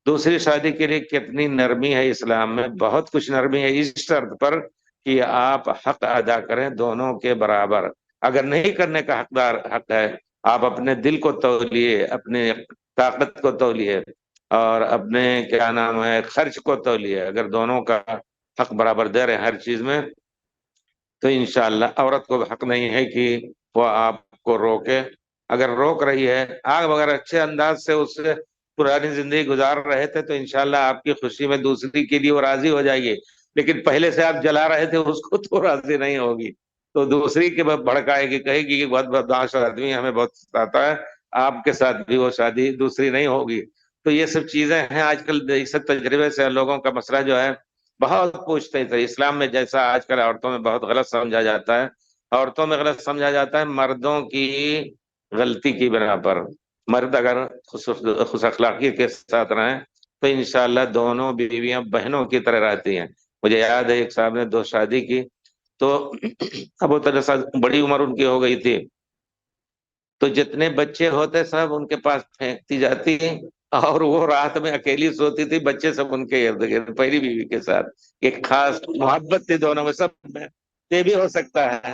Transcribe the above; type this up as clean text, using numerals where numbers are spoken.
दूसरी शादी के लिए कितनी नरमी है इस्लाम में, बहुत कुछ नरमी है, इस शर्त पर कि आप हक अदा करें दोनों के बराबर। अगर नहीं करने का हक है, आप अपने दिल को तौलिए, अपने ताकत को तौलिए, और अपने क्या नाम है खर्च को तौलिए। अगर दोनों का हक बराबर दे रहे हैं हर चीज में, तो इंशाअल्लाह औरत को हक नहीं है कि वो आपको रोके। अगर रोक रही है, आप अगर अच्छे अंदाज से उससे पुरानी जिंदगी गुजार रहे थे, तो इंशाअल्लाह आपकी खुशी में दूसरी के लिए वो राजी हो जाएगी। लेकिन पहले से आप जला रहे थे उसको, तो राजी नहीं होगी, तो दूसरी के भड़काएगी, कहेगी कि बहुत बदमाश आदमी है, हमें बहुत सताता है, आपके साथ भी वो शादी दूसरी नहीं होगी। तो ये सब चीजें हैं आजकल, इस तजर्बे से लोगों का मसला जो है बहुत पूछते थे। इस्लाम में जैसा आजकल औरतों में बहुत गलत समझा जाता है, औरतों में गलत समझा जाता है मर्दों की गलती की बिना पर। मर्द अगर खुश अखलाकी के साथ रहें, तो इंशाअल्लाह दोनों बीवियां बहनों की तरह रहती हैं। मुझे याद है एक साहब ने दो शादी की, तो अब वो तरह बड़ी उम्र उनकी हो गई थी, तो जितने बच्चे होते सब उनके पास फेंकती जाती, और वो रात में अकेली सोती थी, बच्चे सब उनके इर्द गिर्द, पहली बीवी के साथ। एक खास मोहब्बत थी दोनों में, सब में। ये भी हो सकता है।